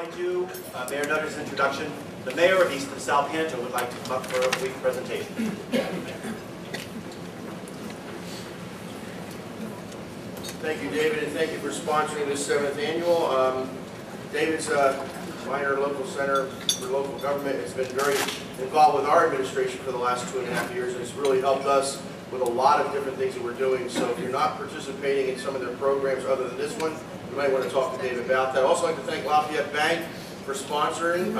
I do Mayor Nutter's introduction, the Mayor of Easton, Southampton, would like to come up for a brief presentation. Thank you, David, and thank you for sponsoring this 7th annual. David's minor local center for local government has been very involved with our administration for the last 2.5 years, and it's really helped us with a lot of different things that we're doing. So if you're not participating in some of their programs other than this one, you might want to talk to Dave about that. I'd also like to thank Lafayette Bank for sponsoring.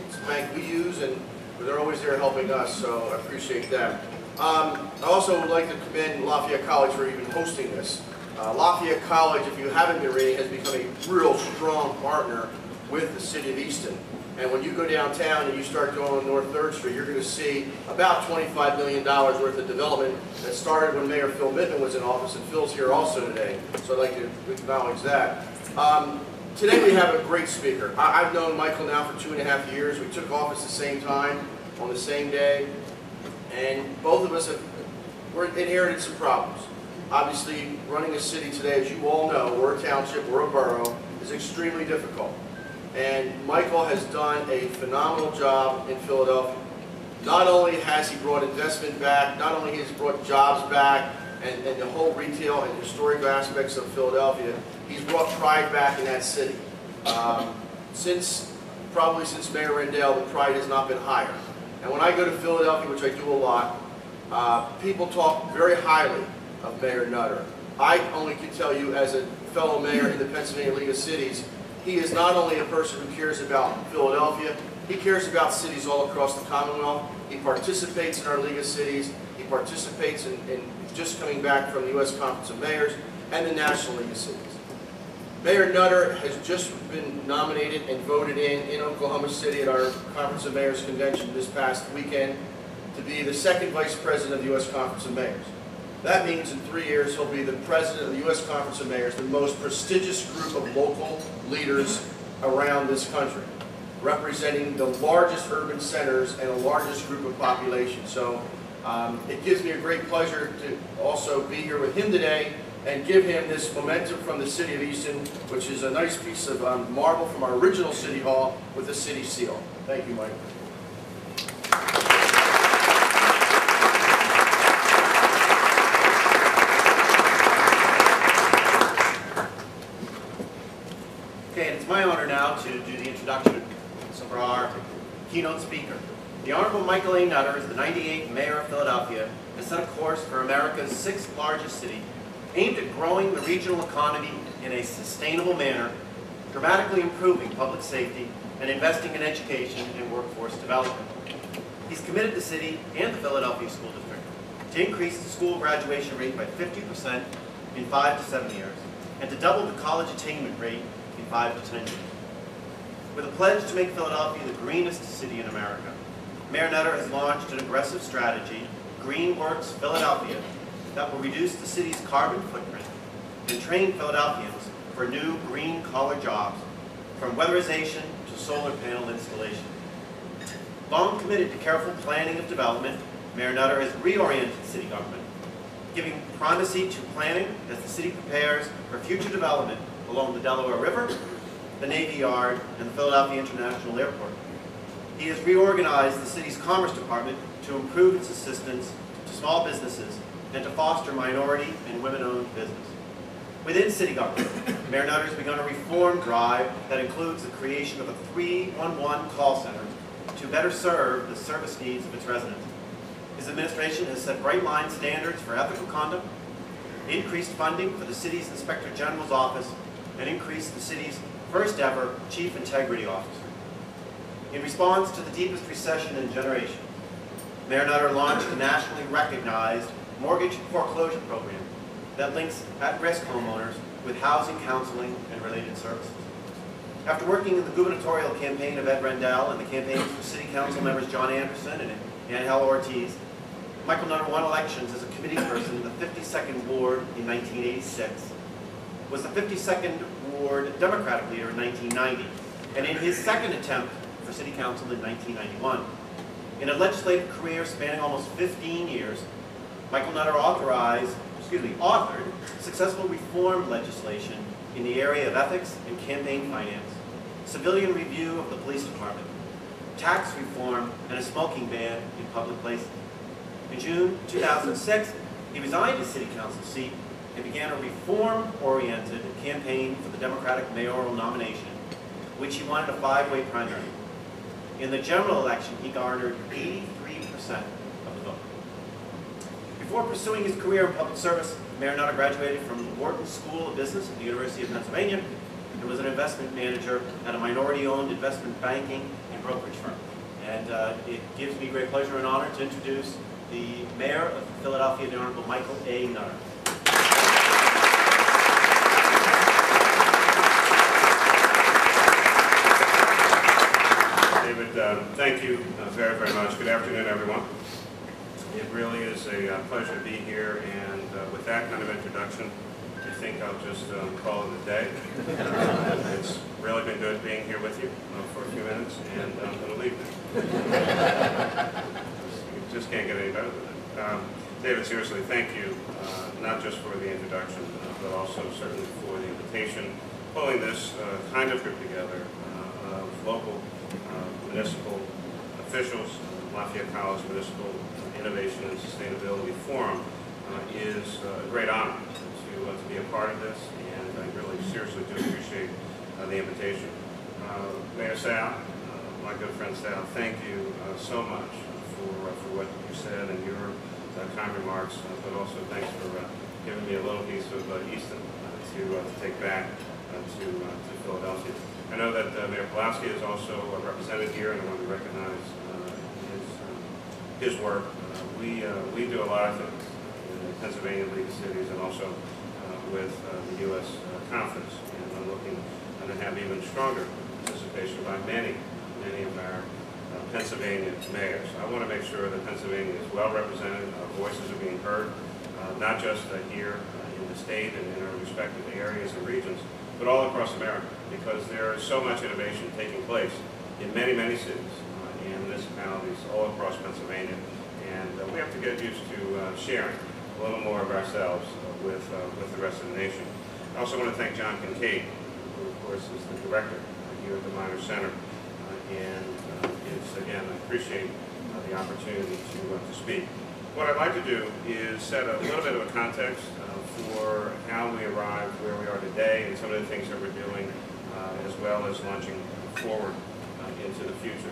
It's a bank we use, and they're always there helping us, so I appreciate that. I also would like to commend Lafayette College for even hosting this. Lafayette College, if you haven't been reading, has become a real strong partner with the city of Easton. And when you go downtown and you start going on North 3rd Street, you're going to see about $25 million worth of development that started when Mayor Phil Mittman was in office, and Phil's here also today, so I'd like to acknowledge that. Today we have a great speaker. I've known Michael now for 2.5 years. We took office the same time, on the same day, and both of us we're inherited some problems. Obviously, running a city today, as you all know, we're a township, we're a borough, is extremely difficult. And Michael has done a phenomenal job in Philadelphia. Not only has he brought investment back, not only has he brought jobs back, and the whole retail and historic aspects of Philadelphia, he's brought pride back in that city. Probably since Mayor Rendell, the pride has not been higher. And when I go to Philadelphia, which I do a lot, people talk very highly of Mayor Nutter. I only can tell you, as a fellow mayor in the Pennsylvania League of Cities, he is not only a person who cares about Philadelphia, he cares about cities all across the Commonwealth. He participates in our League of Cities. He participates in just coming back from the U.S. Conference of Mayors and the National League of Cities. Mayor Nutter has just been nominated and voted in Oklahoma City at our Conference of Mayors convention this past weekend to be the 2nd Vice President of the U.S. Conference of Mayors. That means in 3 years he'll be the President of the U.S. Conference of Mayors, the most prestigious group of local leaders around this country, representing the largest urban centers and the largest group of population. So it gives me a great pleasure to also be here with him today and give him this momentum from the City of Easton, which is a nice piece of marble from our original City Hall with the city seal. Thank you, Mike. Okay, and it's my honor now to do the introduction for our keynote speaker. The Honorable Michael A. Nutter is the 98th Mayor of Philadelphia, has set a course for America's 6th largest city, aimed at growing the regional economy in a sustainable manner, dramatically improving public safety, and investing in education and workforce development. He's committed the city and the Philadelphia School District to increase the school graduation rate by 50% in 5 to 7 years, and to double the college attainment rate in 5 to 10 years. With a pledge to make Philadelphia the greenest city in America, Mayor Nutter has launched an aggressive strategy, GreenWorks Philadelphia, that will reduce the city's carbon footprint and train Philadelphians for new green-collar jobs, from weatherization to solar panel installation. Long committed to careful planning of development, Mayor Nutter has reoriented city government, giving primacy to planning as the city prepares for future development along the Delaware River, the Navy Yard, and the Philadelphia International Airport. He has reorganized the city's Commerce Department to improve its assistance to small businesses and to foster minority and women-owned business. Within city government, Mayor Nutter has begun a reform drive that includes the creation of a 311 call center to better serve the service needs of its residents. His administration has set bright-line standards for ethical conduct, increased funding for the city's Inspector General's office, and increased the city's first-ever Chief Integrity Officer. In response to the deepest recession in generations, Mayor Nutter launched a nationally recognized mortgage foreclosure program that links at-risk homeowners with housing counseling and related services. After working in the gubernatorial campaign of Ed Rendell and the campaigns for city council members John Anderson and Angel Ortiz, Michael Nutter won elections as a committee person in the 52nd Ward in 1986, was the 52nd Ward Democratic leader in 1990, and in his second attempt for city council in 1991. In a legislative career spanning almost 15 years, Michael Nutter authored successful reform legislation in the area of ethics and campaign finance, civilian review of the police department, tax reform, and a smoking ban in public places. In June 2006, he resigned his city council seat and began a reform-oriented campaign for the Democratic mayoral nomination, which he won in a 5-way primary. In the general election, he garnered 83% of the vote. Before pursuing his career in public service, Mayor Nutter graduated from the Wharton School of Business at the University of Pennsylvania and was an investment manager at a minority-owned investment banking and brokerage firm. And it gives me great pleasure and honor to introduce the Mayor of Philadelphia, the Honorable Michael A. Nutter. David, thank you very, very much. Good afternoon, everyone. It really is a pleasure to be here, and with that kind of introduction, I think I'll just call it a day. It's really been good being here with you for a few minutes, and I'm going to leave now. You just can't get any better than that. David, seriously, thank you, not just for the introduction, but also certainly for the invitation, pulling this kind of group together of local municipal officials. Lafayette College Municipal Innovation and Sustainability Forum is a great honor to be a part of this, and I really seriously do appreciate the invitation. Mayor Sal, my good friend Sal, thank you so much for what you said and your kind remarks, but also thanks for giving me a little piece of Easton to take back to Philadelphia. I know that Mayor Pulaski is also represented here, and I want to recognize his work. We do a lot of things in the Pennsylvania League of Cities and also with the U.S. Conference, and I'm looking to have even stronger participation by many of our Pennsylvania mayors. I want to make sure that Pennsylvania is well represented, our voices are being heard, not just here in the state and in our respective areas and regions, but all across America, because there is so much innovation taking place in many cities and municipalities all across Pennsylvania, and we have to get used to sharing a little more of ourselves with the rest of the nation. I also want to thank John Kincaid, who of course is the director here at the Minor Center, and again, I appreciate the opportunity to speak. What I'd like to do is set a little bit of a context for how we arrived where we are today and some of the things that we're doing, as well as launching forward into the future.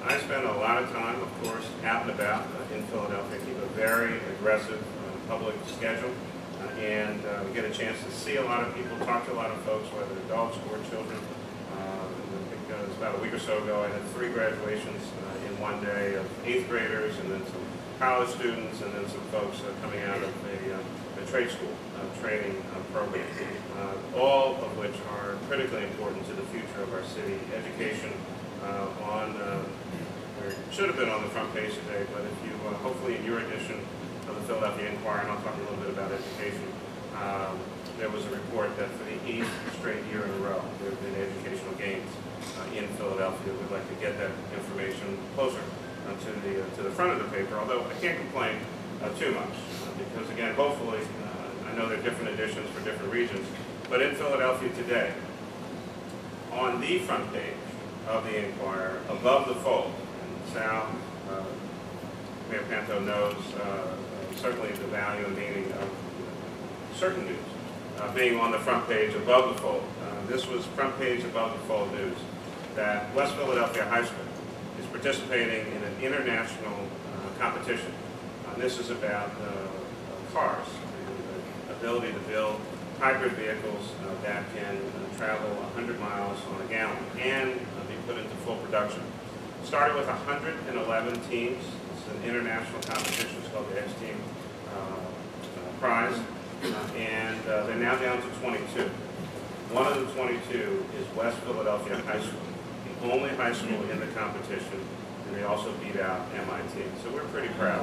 I spend a lot of time, of course, out and about in Philadelphia. I keep a very aggressive public schedule, and we get a chance to see a lot of people, talk to a lot of folks, whether adults or children. I think it was about a week or so ago, I had 3 graduations in one day of 8th graders, and then some college students, and then some folks coming out of a trade school training program, all of which are critically important to the future of our city. Education should have been on the front page today, but if you, hopefully in your edition of the Philadelphia Inquirer, and I'll talk a little bit about education, there was a report that for the 8th straight year in a row, there have been educational gains in Philadelphia. We'd like to get that information closer to the front of the paper, although I can't complain too much, because again, hopefully, I know there are different editions for different regions, but in Philadelphia today, on the front page of the Inquirer, above the fold, and Sal, Mayor Panto knows certainly the value and meaning of certain news being on the front page above the fold. This was front page above the fold news that West Philadelphia High School is participating in an international competition. This is about cars, the ability to build hybrid vehicles that can travel 100 miles on a gallon and be put into full production. Started with 111 teams. It's an international competition. It's called the X-Team Prize. And they're now down to 22. One of the 22 is West Philadelphia High School, the only high school in the competition, and they also beat out MIT. So we're pretty proud.